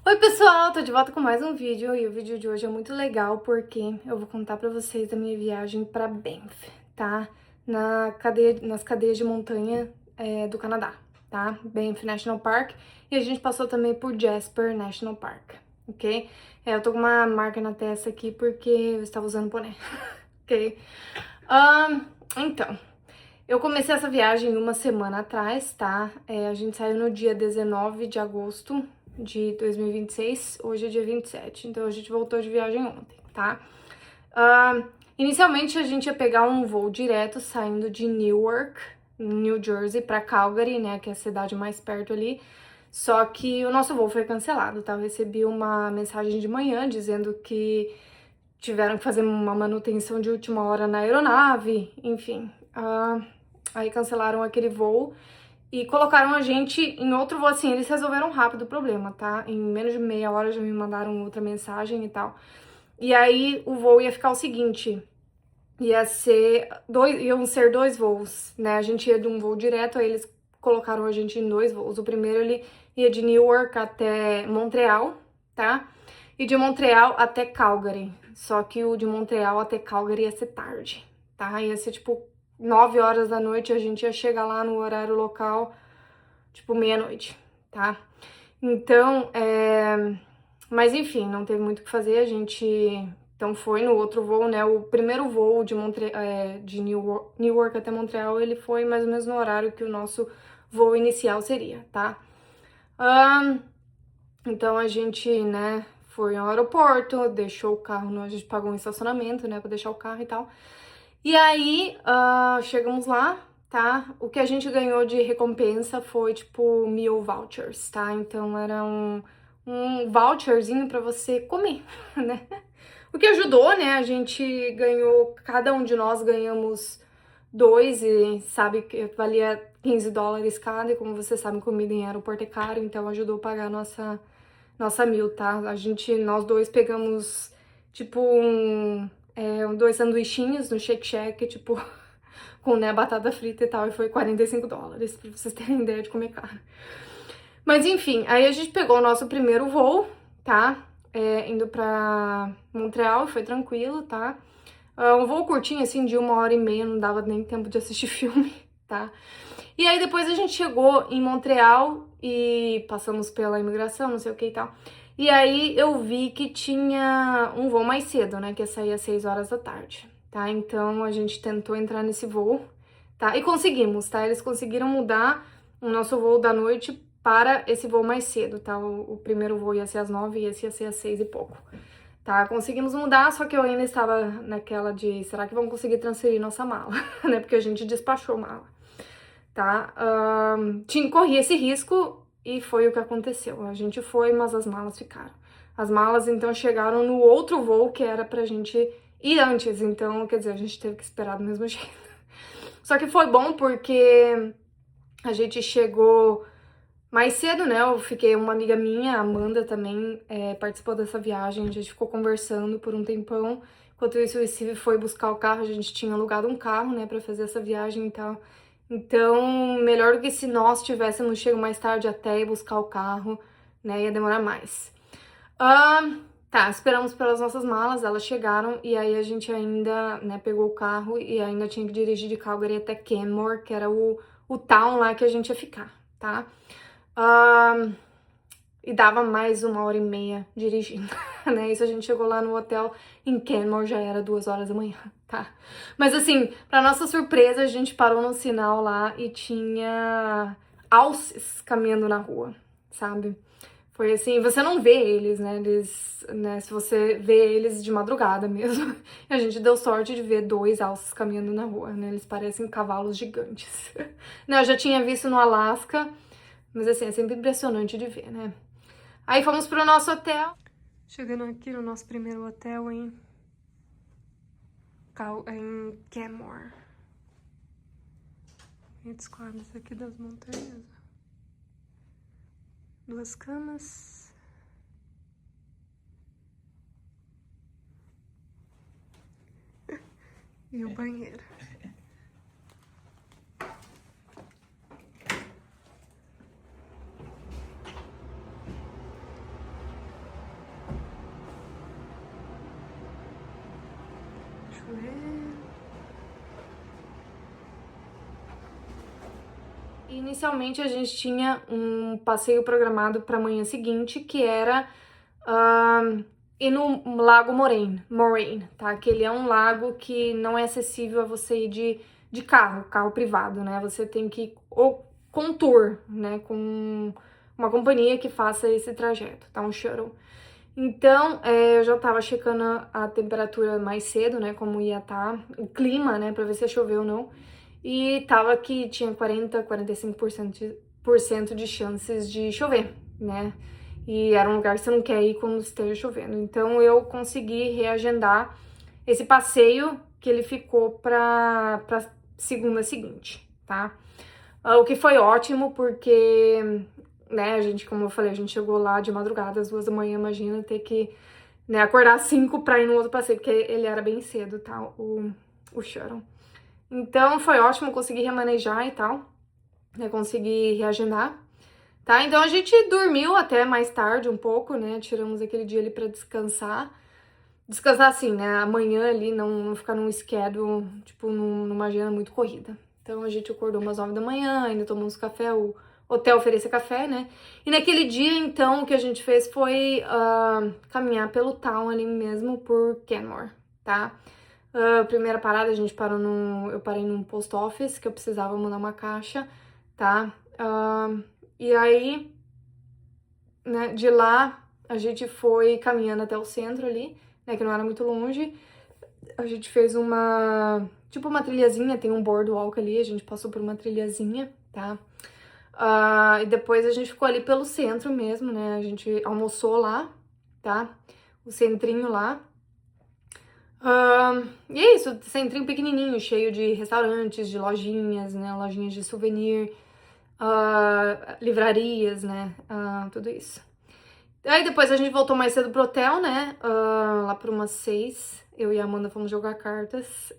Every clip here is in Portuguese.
Oi pessoal, tô de volta com mais um vídeo e o vídeo de hoje é muito legal porque eu vou contar pra vocês da minha viagem pra Banff, tá? Nas cadeias de montanha do Canadá, tá? Banff National Park, e a gente passou também por Jasper National Park, ok? Eu tô com uma marca na testa aqui porque eu estava usando boné, ok? Então, eu comecei essa viagem uma semana atrás, tá? A gente saiu no dia 19 de agosto de 2026, hoje é dia 27, então a gente voltou de viagem ontem, tá? Ah, Inicialmente a gente ia pegar um voo direto saindo de Newark, New Jersey, pra Calgary, né, que é a cidade mais perto ali, só que o nosso voo foi cancelado, tá? Eu recebi uma mensagem de manhã dizendo que tiveram que fazer uma manutenção de última hora na aeronave, enfim. Aí cancelaram aquele voo e colocaram a gente em outro voo, assim, eles resolveram rápido o problema, tá? Em menos de meia hora já me mandaram outra mensagem e tal. E aí o voo ia ficar o seguinte, iam ser dois voos, né? A gente ia de um voo direto, aí eles colocaram a gente em dois voos. O primeiro ele ia de Newark até Montreal, tá? E de Montreal até Calgary. Só que o de Montreal até Calgary ia ser tarde, tá? Ia ser tipo 9 horas da noite, a gente ia chegar lá no horário local, tipo meia-noite, tá? Então, mas enfim, não teve muito o que fazer, a gente então foi no outro voo, né? O primeiro voo de Newark até Montreal, ele foi mais ou menos no horário que o nosso voo inicial seria, tá? Então a gente, né, foi ao aeroporto, deixou o carro, a gente pagou um estacionamento, né, pra deixar o carro e tal. E aí, chegamos lá, tá? O que a gente ganhou de recompensa foi, tipo, meal vouchers, tá? Então era um voucherzinho pra você comer, né? O que ajudou, né? A gente ganhou, cada um de nós ganhamos dois e sabe que valia $15 cada, e como vocês sabem, comida em aeroporto é caro, então ajudou a pagar a nossa meal, tá? Nós dois pegamos, tipo, dois sanduichinhos no Shake Shack, tipo, com, né, batata frita e tal, e foi $45, pra vocês terem ideia de como é caro. Mas enfim, aí a gente pegou o nosso primeiro voo, tá? Indo pra Montreal, foi tranquilo, tá? Um voo curtinho, assim, de 1h30, não dava nem tempo de assistir filme, tá? E aí depois a gente chegou em Montreal e passamos pela imigração, não sei o que e tal. E aí eu vi que tinha um voo mais cedo, né? Que ia sair às 6 horas da tarde, tá? Então a gente tentou entrar nesse voo, tá? E conseguimos, tá? Eles conseguiram mudar o nosso voo da noite para esse voo mais cedo, tá? O primeiro voo ia ser às 9 e esse ia ser às 6 e pouco. Tá, conseguimos mudar, só que eu ainda estava naquela de, será que vamos conseguir transferir nossa mala, né? Porque a gente despachou mala, tá? Corria esse risco e foi o que aconteceu. A gente foi, mas as malas ficaram. As malas, então, chegaram no outro voo que era pra gente ir antes, então, quer dizer, a gente teve que esperar do mesmo jeito. Só que foi bom porque a gente chegou mais cedo, né? Uma amiga minha, a Amanda, também participou dessa viagem. A gente ficou conversando por um tempão. Enquanto isso, o Steve foi buscar o carro. A gente tinha alugado um carro, né, pra fazer essa viagem e tal. Então, melhor do que se nós tivéssemos chegado mais tarde até ir buscar o carro, né? Ia demorar mais. Tá, esperamos pelas nossas malas, elas chegaram e aí a gente ainda, né, pegou o carro e ainda tinha que dirigir de Calgary até Canmore, que era o town lá que a gente ia ficar, tá? E dava mais 1h30 dirigindo, né? Isso a gente chegou lá no hotel em Canmore, já era 2 horas da manhã, tá? Mas assim, pra nossa surpresa, a gente parou no sinal lá e tinha alces caminhando na rua, sabe? Foi assim, você não vê eles, né? Se você vê eles de madrugada mesmo. A gente deu sorte de ver 2 alces caminhando na rua, né? Eles parecem cavalos gigantes. Não, eu já tinha visto no Alasca, mas assim, é sempre impressionante de ver, né? Aí fomos pro nosso hotel. Chegando aqui no nosso primeiro hotel em Canmore. Os quadros aqui das montanhas. 2 camas. E o banheiro. Inicialmente a gente tinha um passeio programado para a manhã seguinte, que era ir no Lago Moraine, tá? Que ele é um lago que não é acessível a você ir de carro privado, né? Você tem que ir ou com tour, né? Com uma companhia que faça esse trajeto, tá? Um shuttle. Então, eu já tava checando a temperatura mais cedo, né? Como ia estar, o clima, né? Pra ver se ia chover ou não. E tava que tinha 45% de chances de chover, né? E era um lugar que você não quer ir quando esteja chovendo. Então eu consegui reagendar esse passeio que ele ficou pra segunda seguinte, tá? O que foi ótimo porque, né, a gente, como eu falei, a gente chegou lá de madrugada, às 2 da manhã, imagina ter que, né, acordar às 5 pra ir no outro passeio, porque ele era bem cedo, tá? O shuttle. Então foi ótimo, consegui remanejar e tal, né? Consegui reagendar, tá? Então a gente dormiu até mais tarde um pouco, né? Tiramos aquele dia ali pra descansar. Descansar assim, né? Amanhã ali não ficar num schedule, tipo, numa agenda muito corrida. Então a gente acordou umas 9 da manhã, ainda tomamos café, o hotel oferecia café, né? E naquele dia, então, o que a gente fez foi caminhar pelo town ali mesmo por Kenmore, tá? Primeira parada, a gente parou eu parei num post office, que eu precisava mandar uma caixa, tá? E aí, né, de lá, a gente foi caminhando até o centro ali, né, que não era muito longe. A gente fez tipo uma trilhazinha, tem um boardwalk ali, a gente passou por uma trilhazinha, tá? E depois a gente ficou ali pelo centro mesmo, né, a gente almoçou lá, tá? O centrinho lá. E é isso, centrinho pequenininho, cheio de restaurantes, de lojinhas, né, lojinhas de souvenir, livrarias, né, tudo isso. Aí depois a gente voltou mais cedo pro hotel, né, lá por umas 6, eu e a Amanda fomos jogar cartas.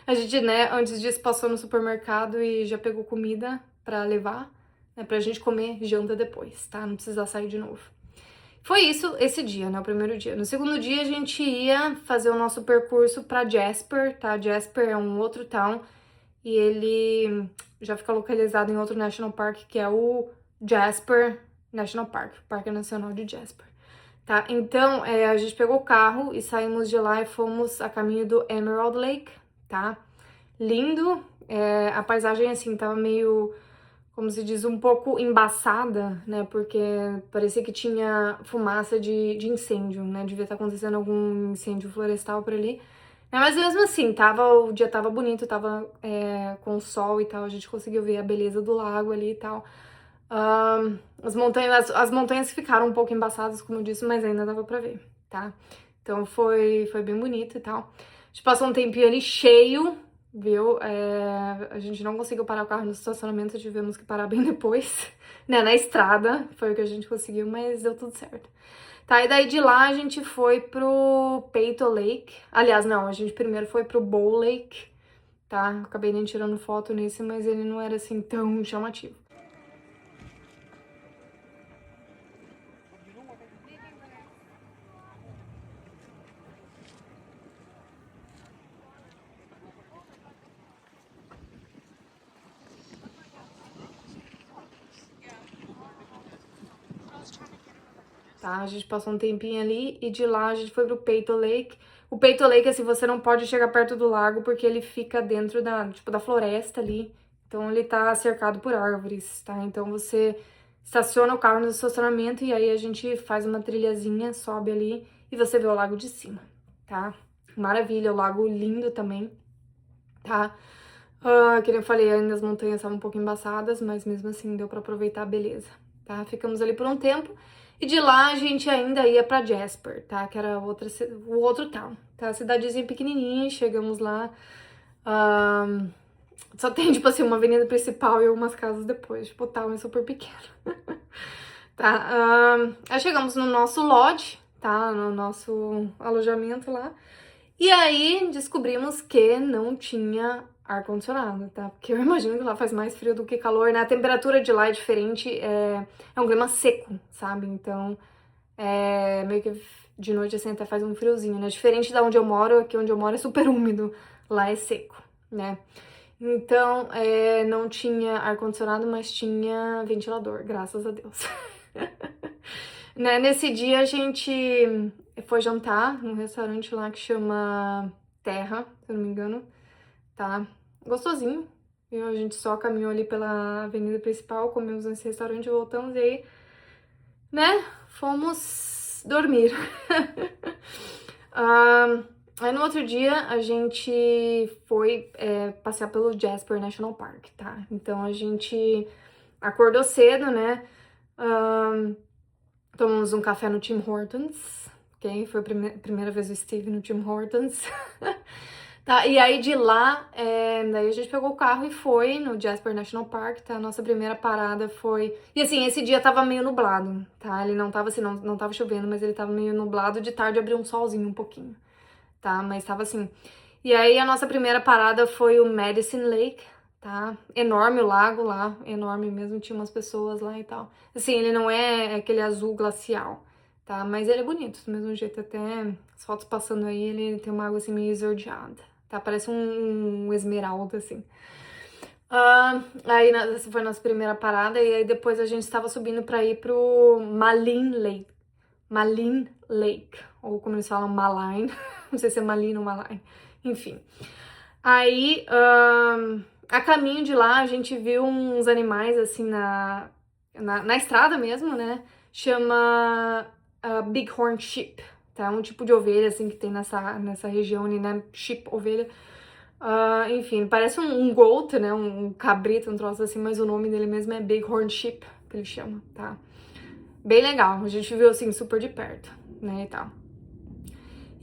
A gente, né, antes disso passou no supermercado e já pegou comida pra levar, né, pra gente comer janta depois, tá, não precisar sair de novo. Foi isso esse dia, né, o primeiro dia. No segundo dia a gente ia fazer o nosso percurso pra Jasper, tá? Jasper é um outro town e ele já fica localizado em outro National Park, que é o Jasper National Park, Parque Nacional de Jasper, tá? Então, a gente pegou o carro e saímos de lá e fomos a caminho do Emerald Lake, tá? Lindo, a paisagem, assim, tava meio, como se diz, um pouco embaçada, né? Porque parecia que tinha fumaça de incêndio, né? Devia estar acontecendo algum incêndio florestal por ali. Mas mesmo assim, o dia tava bonito, tava com sol e tal, a gente conseguiu ver a beleza do lago ali e tal. As montanhas ficaram um pouco embaçadas, como eu disse, mas ainda dava pra ver, tá? Então foi bem bonito e tal. A gente passou um tempinho ali cheio, viu? A gente não conseguiu parar o carro no estacionamento, tivemos que parar bem depois, né? Na estrada, foi o que a gente conseguiu, mas deu tudo certo. Tá, e daí de lá a gente foi pro Peyto Lake. Aliás, não, a gente primeiro foi pro Bow Lake, tá? Acabei nem tirando foto nesse, mas ele não era assim tão chamativo. Tá? A gente passou um tempinho ali e de lá a gente foi pro Peyto Lake. O Peyto Lake, assim, você não pode chegar perto do lago porque ele fica dentro da floresta ali. Então ele tá cercado por árvores, tá? Então você estaciona o carro no estacionamento e aí a gente faz uma trilhazinha, sobe ali e você vê o lago de cima, tá? Maravilha, o lago lindo também, tá? Que nem eu falei, ainda as montanhas estavam um pouco embaçadas, mas mesmo assim deu pra aproveitar a beleza, tá? Ficamos ali por um tempo e de lá a gente ainda ia pra Jasper, tá? Que era o outro town, tá? Cidadezinha pequenininha, chegamos lá, só tem, tipo assim, uma avenida principal e umas casas depois, tipo, o town é super pequeno, tá? Aí chegamos no nosso lodge, tá? No nosso alojamento lá. E aí descobrimos que não tinha ar-condicionado, tá? Porque eu imagino que lá faz mais frio do que calor, né? A temperatura de lá é diferente, é um clima seco, sabe? Então meio que de noite assim até faz um friozinho, né? Diferente da onde eu moro, aqui onde eu moro é super úmido, lá é seco, né? Então, não tinha ar-condicionado, mas tinha ventilador, graças a Deus. Né? Nesse dia a gente foi jantar num restaurante lá que chama Terra, se eu não me engano, tá? Gostosinho. E a gente só caminhou ali pela avenida principal, comemos nesse restaurante, voltamos e aí, né, fomos dormir. Aí no outro dia a gente foi passear pelo Jasper National Park, tá? Então a gente acordou cedo, né? Tomamos um café no Tim Hortons, ok? Foi a primeira vez o Steve no Tim Hortons. Tá, e aí de lá, daí a gente pegou o carro e foi no Jasper National Park, tá? A nossa primeira parada foi... E assim, esse dia tava meio nublado, tá? Ele não tava assim, não tava chovendo, mas ele tava meio nublado. De tarde abriu um solzinho um pouquinho, tá? Mas tava assim... E aí a nossa primeira parada foi o Medicine Lake, tá? Enorme o lago lá, enorme mesmo, tinha umas pessoas lá e tal. Assim, ele não é aquele azul glacial, tá? Mas ele é bonito, do mesmo jeito, até as fotos passando aí, ele tem uma água assim meio esverdeada, tá? Parece um esmeralda, assim. Aí essa foi a nossa primeira parada, e aí depois a gente estava subindo pra ir pro Maline Lake. Maline Lake, ou como eles falam, Maline, não sei se é Maline ou Maline, enfim. Aí, a caminho de lá, a gente viu uns animais, assim, na estrada mesmo, né? Chama Bighorn Sheep, tá? Um tipo de ovelha, assim, que tem nessa região ali, né? Sheep, ovelha. Enfim, parece um goat, né? Um cabrito, um troço assim, mas o nome dele mesmo é Bighorn Sheep, que ele chama, tá? Bem legal, a gente viu, assim, super de perto, né, e tal.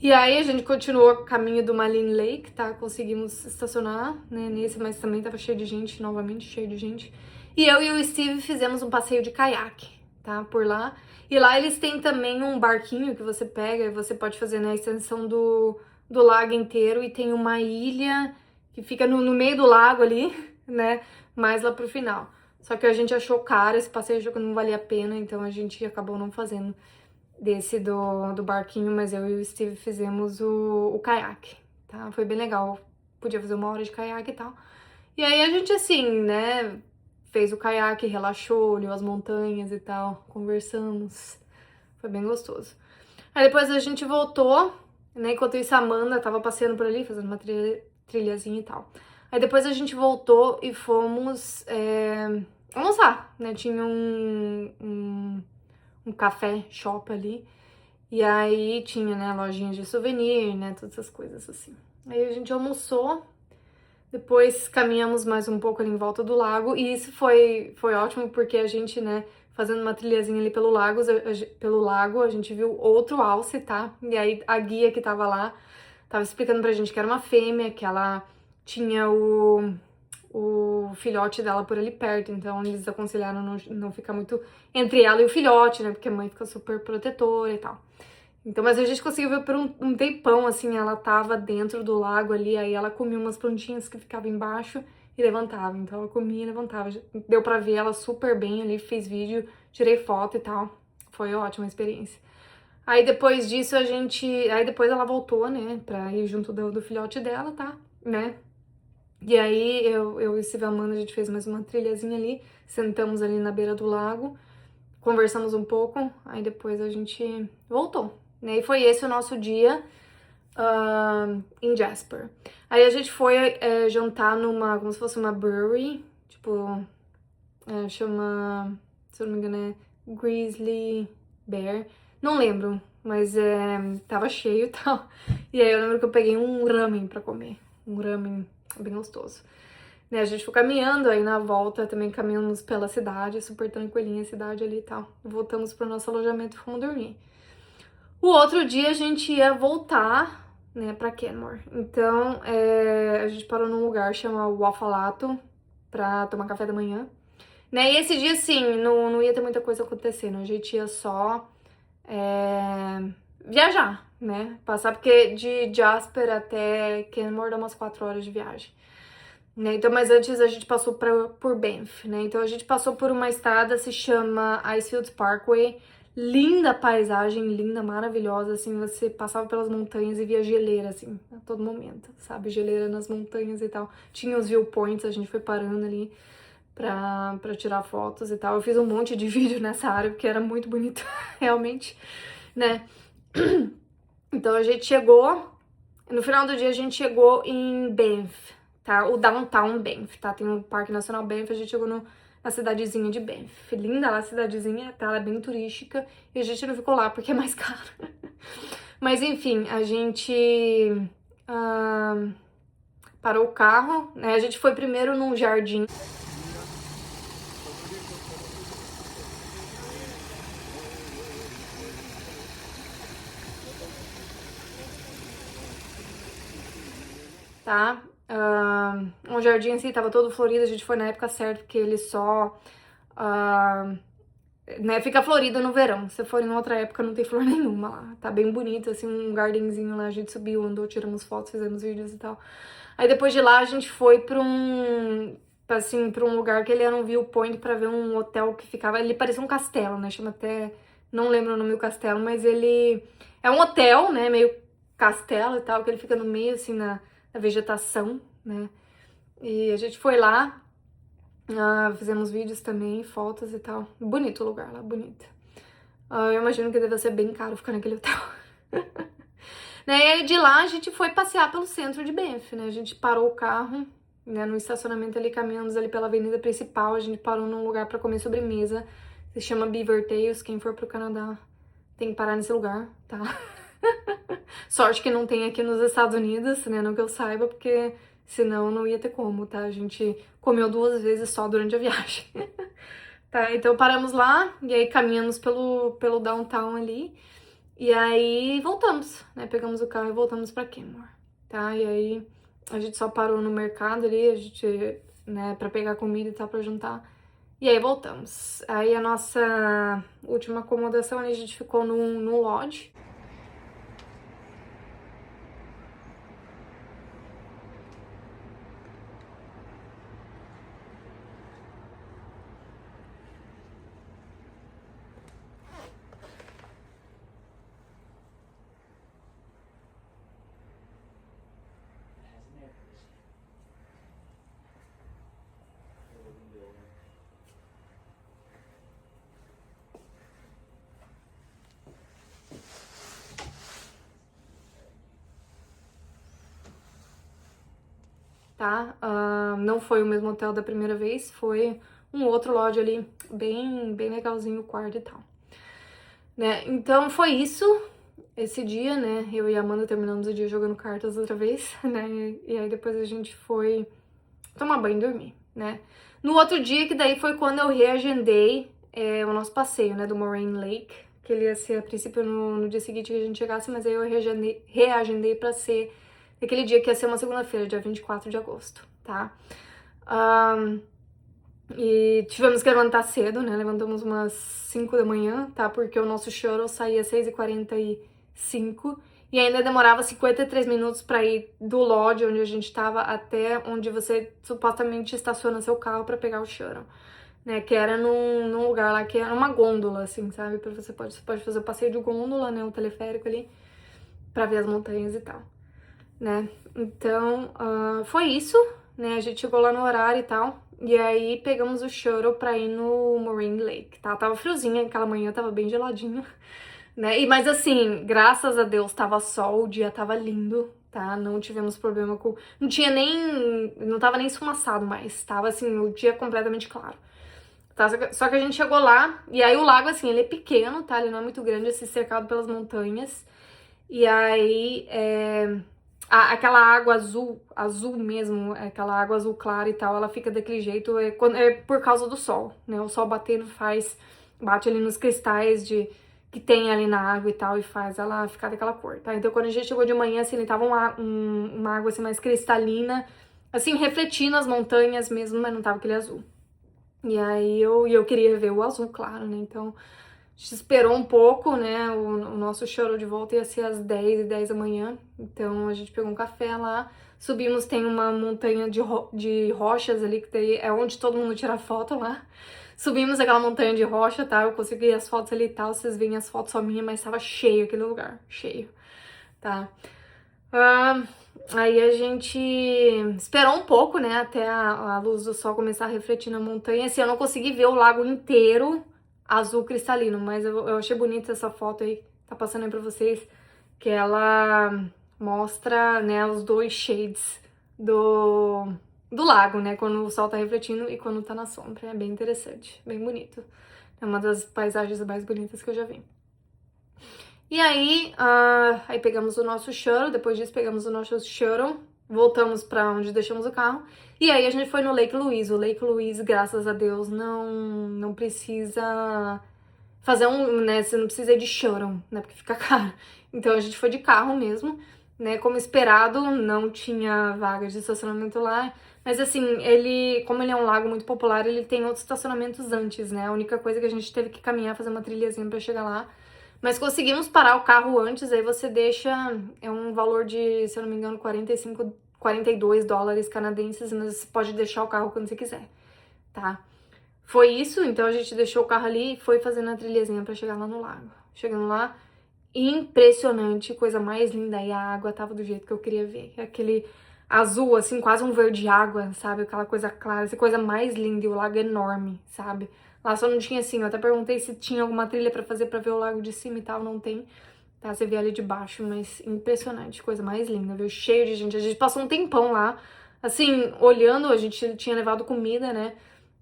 E aí a gente continuou o caminho do Maline Lake, tá? Conseguimos estacionar, né, nesse, mas também tava cheio de gente, novamente cheio de gente. E eu e o Steve fizemos um passeio de caiaque, tá? Por lá. E lá eles têm também um barquinho que você pega e você pode fazer, né, a extensão do lago inteiro. E tem uma ilha que fica no meio do lago ali, né? Mais lá pro final. Só que a gente achou caro, esse passeio achou que não valia a pena, então a gente acabou não fazendo desse do barquinho, mas eu e o Steve fizemos o caiaque, tá? Foi bem legal, podia fazer 1 hora de caiaque e tal. E aí a gente, assim, né, fez o caiaque, relaxou, olhou as montanhas e tal, conversamos, foi bem gostoso. Aí depois a gente voltou, né, enquanto isso a Amanda tava passeando por ali, fazendo uma trilhazinha e tal. Aí depois a gente voltou e fomos almoçar, né, tinha um café shop ali. E aí tinha, né, lojinhas de souvenir, né, todas essas coisas assim. Aí a gente almoçou, depois caminhamos mais um pouco ali em volta do lago, e isso foi ótimo porque a gente, né, fazendo uma trilhazinha ali pelo lago, a gente viu outro alce, tá? E aí a guia que tava lá tava explicando pra gente que era uma fêmea, que ela tinha o filhote dela por ali perto, então eles aconselharam não ficar muito entre ela e o filhote, né, porque a mãe fica super protetora e tal. Então, mas a gente conseguiu ver por um tempão, assim, ela tava dentro do lago ali, aí ela comia umas plantinhas que ficavam embaixo e levantava, então ela comia e levantava. Deu pra ver ela super bem ali, fiz vídeo, tirei foto e tal, foi ótima a experiência. Aí depois disso aí depois ela voltou, né, pra ir junto do filhote dela, tá, né, e aí eu e Steve Amanda, a gente fez mais uma trilhazinha ali, sentamos ali na beira do lago, conversamos um pouco, aí depois a gente voltou, né? E foi esse o nosso dia em Jasper. Aí a gente foi jantar como se fosse uma brewery, tipo, chama, se eu não me engano, é Grizzly Bear, não lembro, mas tava cheio e tal. E aí eu lembro que eu peguei um ramen pra comer, um ramen bem gostoso. Né, a gente foi caminhando, aí na volta também caminhamos pela cidade, super tranquilinha a cidade ali e tal. Voltamos pro nosso alojamento e fomos dormir. O outro dia a gente ia voltar, né, pra Kenmore. Então, a gente parou num lugar chamado Wafalato pra tomar café da manhã. Né, e esse dia, assim, não ia ter muita coisa acontecendo. A gente ia só viajar, né? Passar, porque de Jasper até Kenmore dá umas 4 horas de viagem. Né? Então, mas antes a gente passou por Banff, né? Então a gente passou por uma estrada, se chama Icefields Parkway. Linda paisagem, linda, maravilhosa, assim, você passava pelas montanhas e via geleira, assim, a todo momento, sabe? Geleira nas montanhas e tal. Tinha os viewpoints, a gente foi parando ali pra tirar fotos e tal. Eu fiz um monte de vídeo nessa área, porque era muito bonito, realmente, né? Então a gente chegou, no final do dia a gente chegou em Banff, tá? O Downtown Banff, tá? Tem o Parque Nacional Banff, a gente chegou na cidadezinha de Banff. Linda lá a cidadezinha, tá? Ela é bem turística e a gente não ficou lá porque é mais caro. Mas enfim, a gente parou o carro, né? A gente foi primeiro num jardim. Tá? Um jardim assim, tava todo florido, a gente foi na época certa, porque ele só né, fica florido no verão. Se for em outra época, não tem flor nenhuma lá. Tá bem bonito, assim, um gardenzinho lá, a gente subiu, andou, tiramos fotos, fizemos vídeos e tal. Aí depois de lá, a gente foi pra um lugar que ele era um viewpoint pra ver um hotel que ficava, ele parecia um castelo, né, chama até, não lembro o nome do castelo, mas ele é um hotel, né, meio castelo e tal, que ele fica no meio, assim, na vegetação, né, e a gente foi lá, fizemos vídeos também, fotos e tal. Bonito o lugar lá, bonito. Eu imagino que deve ser bem caro ficar naquele hotel. Né, e aí de lá a gente foi passear pelo centro de Banff, né? A gente parou o carro, né, no estacionamento ali, caminhamos ali pela avenida principal, a gente parou num lugar pra comer sobremesa. Se chama Beaver Tails, quem for pro Canadá tem que parar nesse lugar, tá? Sorte que não tem aqui nos Estados Unidos, né? Não que eu saiba, porque senão não ia ter como, tá? A gente comeu 2 vezes só durante a viagem. Tá, então paramos lá e aí caminhamos pelo downtown ali. E aí voltamos, né? Pegamos o carro e voltamos pra Kenmore, tá? E aí a gente só parou no mercado ali, a gente, né, pra pegar comida e tal, pra jantar. E aí voltamos. Aí a nossa última acomodação ali, a gente ficou num lodge. Tá? Não foi o mesmo hotel da primeira vez, foi um outro lodge ali, bem legalzinho o quarto e tal. Né? Então foi isso, esse dia, né? Eu e a Amanda terminamos o dia jogando cartas outra vez, né? E aí depois a gente foi tomar banho e dormir, né? No outro dia, que daí foi quando eu reagendei o nosso passeio, né? Do Moraine Lake, que ele ia ser a princípio no dia seguinte que a gente chegasse, mas aí eu reagendei pra ser aquele dia que ia ser uma segunda-feira, dia 24 de agosto, tá? E tivemos que levantar cedo, né? Levantamos umas 5 da manhã, tá? Porque o nosso shuttle saía às 6h45 e ainda demorava 53 minutos pra ir do lodge onde a gente tava até onde você supostamente estaciona seu carro pra pegar o shuttle, né? Que era num lugar lá que era uma gôndola, assim, sabe? Você pode fazer o passeio de gôndola, né? O teleférico ali, pra ver as montanhas e tal, né? Então, foi isso, né? A gente chegou lá no horário e tal. E aí pegamos o shuttle pra ir no Moraine Lake, tá? Tava friozinho aquela manhã, tava bem geladinho, né? Mas assim, graças a Deus tava sol, o dia tava lindo, tá? Não tivemos problema com... Não tinha nem... Não tava nem esfumaçado mais, tava assim, o dia completamente claro. Tá? Só que a gente chegou lá, e aí o lago, assim, ele é pequeno, tá? Ele não é muito grande, assim, cercado pelas montanhas. E aí, aquela água azul mesmo, aquela água azul clara e tal, ela fica daquele jeito, é por causa do sol, né? O sol batendo bate ali nos cristais que tem ali na água e tal, e faz ela ficar daquela cor, tá? Então quando a gente chegou de manhã, assim, ele tava uma água assim mais cristalina, assim, refletindo as montanhas mesmo, mas não tava aquele azul. E aí eu queria ver o azul, claro, né? Então a gente esperou um pouco, né? O nosso shuttle de volta ia ser às 10h10 da manhã. Então a gente pegou um café lá, subimos, tem uma montanha de rochas ali, que daí é onde todo mundo tira foto lá. Subimos aquela montanha de rocha, tá? Eu consegui as fotos ali e tal, vocês veem as fotos só minhas, mas tava cheio aquele lugar, cheio, tá? Aí a gente esperou um pouco, né, até a luz do sol começar a refletir na montanha. Assim, eu não consegui ver o lago inteiro azul cristalino, mas eu achei bonita essa foto aí, tá passando aí pra vocês, que ela mostra, né, os dois shades do lago, né, quando o sol tá refletindo e quando tá na sombra. É bem interessante, bem bonito. É uma das paisagens mais bonitas que eu já vi. E aí, aí pegamos o nosso shuttle, depois disso pegamos o nosso shuttle, voltamos pra onde deixamos o carro, e aí a gente foi no Lake Louise. O Lake Louise, graças a Deus, não precisa fazer né, você não precisa ir de shuttle, né, porque fica caro. Então a gente foi de carro mesmo, né, como esperado, não tinha vaga de estacionamento lá, mas assim, como ele é um lago muito popular, ele tem outros estacionamentos antes, né, a única coisa que a gente teve que caminhar, fazer uma trilhazinha pra chegar lá, mas conseguimos parar o carro antes, aí você deixa, é um valor de, se eu não me engano, 42 dólares canadenses, mas você pode deixar o carro quando você quiser, tá? Foi isso, então a gente deixou o carro ali e foi fazendo a trilhazinha pra chegar lá no lago. Chegando lá, impressionante, coisa mais linda, e a água tava do jeito que eu queria ver, aquele azul, assim, quase um verde água, sabe? Aquela coisa clara, essa coisa mais linda, e o lago enorme, sabe? Lá só não tinha assim, eu até perguntei se tinha alguma trilha pra fazer pra ver o lago de cima e tal, não tem, tá? Você vê ali de baixo, mas impressionante, coisa mais linda, viu? Cheio de gente, a gente passou um tempão lá, assim, olhando, a gente tinha levado comida, né?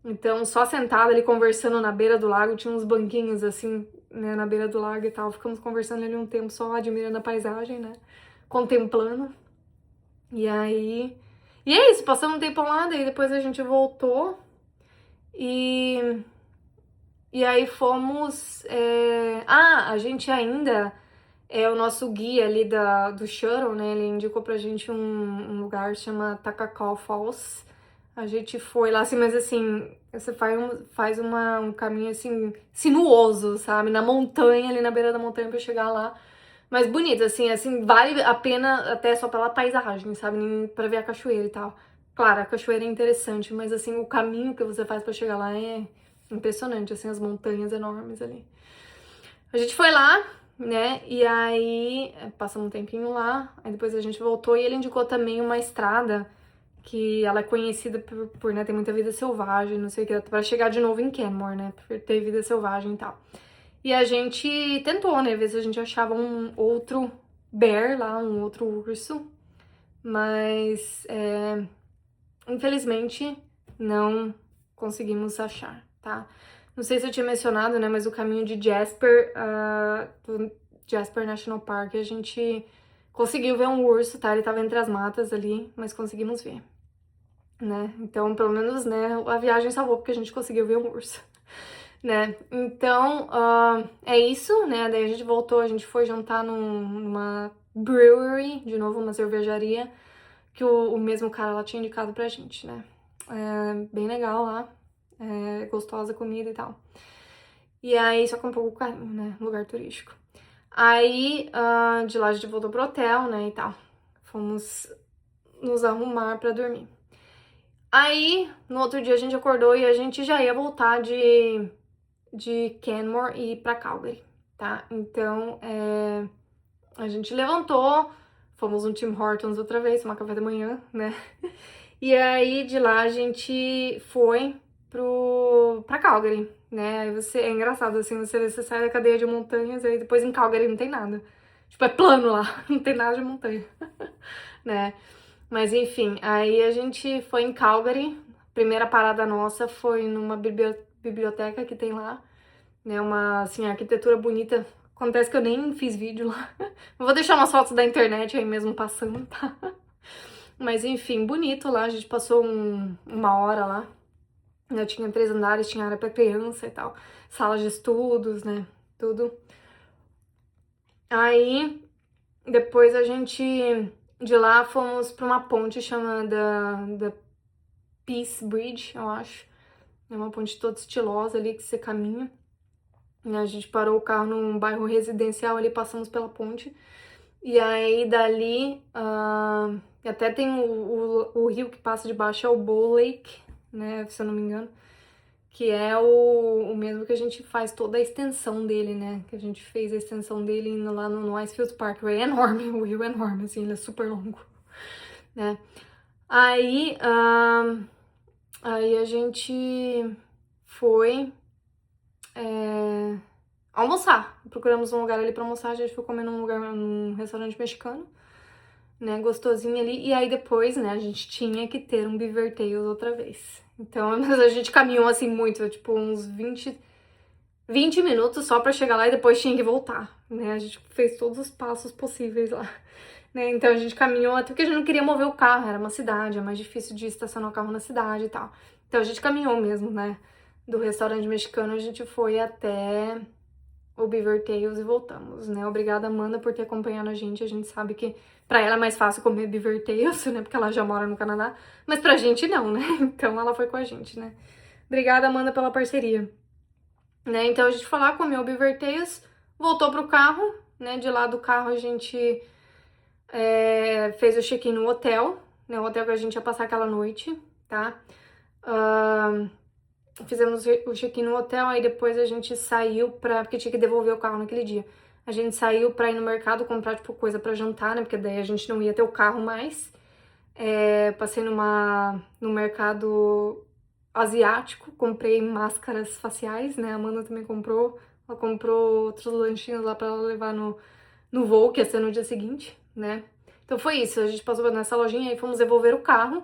Então, só sentada ali conversando na beira do lago, tinha uns banquinhos assim, né, na beira do lago e tal. Ficamos conversando ali um tempo só, admirando a paisagem, né? Contemplando. E aí. E é isso, passamos um tempo lá, daí depois a gente voltou e. E aí fomos. A gente ainda. O nosso guia ali do shuttle, né? Ele indicou pra gente um lugar que chama Takakau Falls. A gente foi lá, assim, mas assim, você faz um caminho assim, sinuoso, sabe? Na montanha, ali na beira da montanha pra chegar lá. Mas bonito, assim, vale a pena até só pela paisagem, sabe? Nem pra ver a cachoeira e tal. Claro, a cachoeira é interessante, mas assim, o caminho que você faz pra chegar lá é impressionante, assim, as montanhas enormes ali. A gente foi lá, né? E aí passamos um tempinho lá, aí depois a gente voltou e ele indicou também uma estrada que ela é conhecida por né, ter muita vida selvagem, não sei o que, pra chegar de novo em Canmore, né? Por ter vida selvagem e tal. E a gente tentou, né? Ver se a gente achava um outro bear lá, um outro urso, mas infelizmente não conseguimos achar, tá? Não sei se eu tinha mencionado, né? Mas o caminho de Jasper, do Jasper National Park, a gente conseguiu ver um urso, tá? Ele tava entre as matas ali, mas conseguimos ver, né? Então, pelo menos, né, a viagem salvou porque a gente conseguiu ver um urso, né? Então, é isso, né? Daí a gente voltou, a gente foi jantar numa brewery, de novo, uma cervejaria, que o mesmo cara lá tinha indicado pra gente, né? Bem legal lá, gostosa a comida e tal. E aí, só que um pouco carinho, né? Lugar turístico. Aí, de lá a gente voltou pro hotel, né, e tal. Fomos nos arrumar pra dormir. Aí, no outro dia a gente acordou e a gente já ia voltar de Canmore e ir pra Calgary, tá? Então, a gente levantou, fomos no Tim Hortons outra vez, tomar café da manhã, né? E aí, de lá a gente foi pra Calgary, né? Aí é engraçado, assim, você sai da cadeia de montanhas e depois em Calgary não tem nada. Tipo, é plano lá, não tem nada de montanha, né? Mas enfim, aí a gente foi em Calgary. Primeira parada nossa foi numa biblioteca que tem lá, né? Uma, assim, arquitetura bonita. Acontece que eu nem fiz vídeo lá. Eu vou deixar umas fotos da internet aí mesmo passando, tá? Mas enfim, bonito lá. A gente passou uma hora lá. Eu tinha 3 andares, tinha área pra criança e tal. Sala de estudos, né? Tudo. Aí, depois a gente, de lá, fomos pra uma ponte chamada da Peace Bridge, eu acho. É uma ponte toda estilosa ali que você caminha. E a gente parou o carro num bairro residencial ali, passamos pela ponte. E aí dali, até tem o rio que passa debaixo, é o Bow Lake, né, se eu não me engano. que é o mesmo que a gente faz toda a extensão dele, né? Que a gente fez a extensão dele indo lá no Icefields Park. É enorme, o rio é enorme, assim, ele é super longo, né? Aí, aí a gente foi almoçar. Procuramos um lugar ali pra almoçar, a gente foi comer num restaurante mexicano, né, gostosinho ali. E aí depois, né, a gente tinha que ter um Beaver Tails outra vez. Então, mas a gente caminhou assim muito, tipo uns 20 minutos só pra chegar lá e depois tinha que voltar, né? A gente fez todos os passos possíveis lá, né? Então a gente caminhou até porque a gente não queria mover o carro, era uma cidade, é mais difícil de estacionar o carro na cidade e tal. Então a gente caminhou mesmo, né? Do restaurante mexicano a gente foi até o Beaver Tails e voltamos, né? Obrigada, Amanda, por ter acompanhado a gente. A gente sabe que pra ela é mais fácil comer Beaver Tails, né? Porque ela já mora no Canadá, mas pra gente não, né? Então ela foi com a gente, né? Obrigada, Amanda, pela parceria. Né? Então a gente foi lá, comeu o Beaver Tails, voltou pro carro, né? De lá do carro a gente fez o check-in no hotel, né? O hotel que a gente ia passar aquela noite, tá? Fizemos o check-in no hotel, aí depois a gente saiu porque tinha que devolver o carro naquele dia. A gente saiu pra ir no mercado comprar, tipo, coisa pra jantar, né? Porque daí a gente não ia ter o carro mais. Passei no mercado asiático, comprei máscaras faciais, né? A Amanda também comprou. Ela comprou outros lanchinhos lá pra ela levar no voo, que ia ser no dia seguinte, né? Então foi isso, a gente passou nessa lojinha e fomos devolver o carro,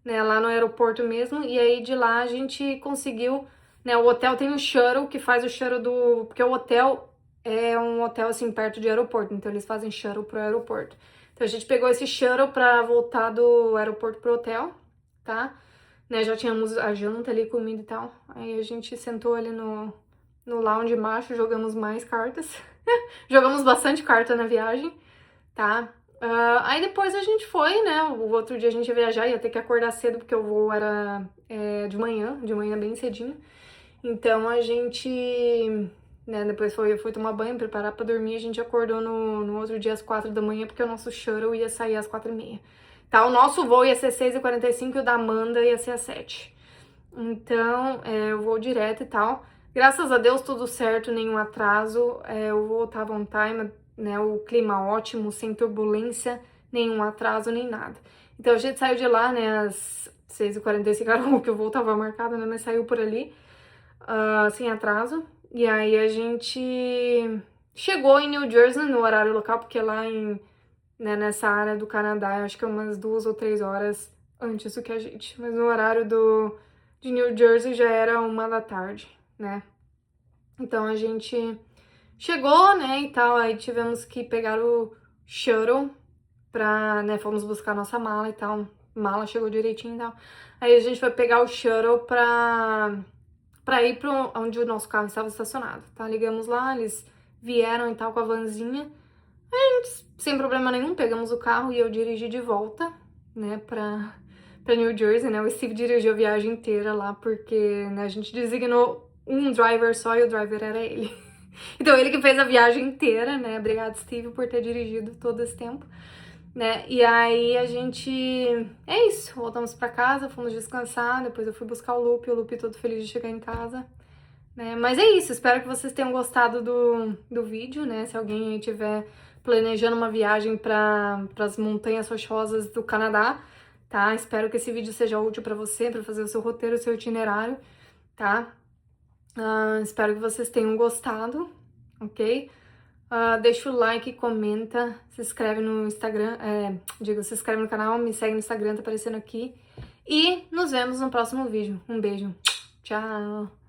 né? Lá no aeroporto mesmo, e aí de lá a gente conseguiu, né? O hotel tem um shuttle que faz o shuttle do... Porque o hotel é um hotel, assim, perto de aeroporto, então eles fazem shuttle pro aeroporto. Então a gente pegou esse shuttle pra voltar do aeroporto pro hotel, tá? Né, já tínhamos a janta ali, comida e tal. Aí a gente sentou ali no lounge embaixo, jogamos mais cartas. Jogamos bastante carta na viagem, tá? Aí depois a gente foi, né? O outro dia a gente ia viajar, ia ter que acordar cedo, porque o voo era de manhã bem cedinho. Então a gente, né, depois foi tomar banho, preparar pra dormir. A gente acordou no outro dia às 4 da manhã, porque o nosso shuttle ia sair às 4h30. Tá? O nosso voo ia ser 6h45 e o da Amanda ia ser às 7. Então, eu vou direto e tal. Graças a Deus, tudo certo, nenhum atraso. O voo tava on time, né? O clima ótimo, sem turbulência, nenhum atraso, nem nada. Então, a gente saiu de lá, né, às 6h45, era que o voo tava marcado, né? Mas saiu por ali, sem atraso. E aí, a gente chegou em New Jersey no horário local, porque lá né, nessa área do Canadá, acho que é umas 2 ou 3 horas antes do que a gente. Mas no horário de New Jersey já era 1 da tarde, né? Então a gente chegou, né, e tal, aí tivemos que pegar o shuttle né, fomos buscar nossa mala e tal. A mala chegou direitinho e tal. Aí a gente foi pegar o shuttle pra ir pra onde o nosso carro estava estacionado, tá? Ligamos lá, eles vieram e tal com a vanzinha. Sem problema nenhum, pegamos o carro e eu dirigi de volta, né, pra New Jersey, né? O Steve dirigiu a viagem inteira lá, porque, né, a gente designou um driver só e o driver era ele. Então, ele que fez a viagem inteira, né? Obrigado, Steve, por ter dirigido todo esse tempo, né? E aí, a gente... É isso, voltamos pra casa, fomos descansar, depois eu fui buscar o Lupe todo feliz de chegar em casa, né? Mas é isso, espero que vocês tenham gostado do vídeo, né? Se alguém aí tiver planejando uma viagem para as montanhas rochosas do Canadá, tá? Espero que esse vídeo seja útil para você, para fazer o seu roteiro, o seu itinerário, tá? Espero que vocês tenham gostado, ok? Deixa o like, comenta, se inscreve no Instagram, se inscreve no canal, me segue no Instagram, tá aparecendo aqui. E nos vemos no próximo vídeo. Um beijo. Tchau!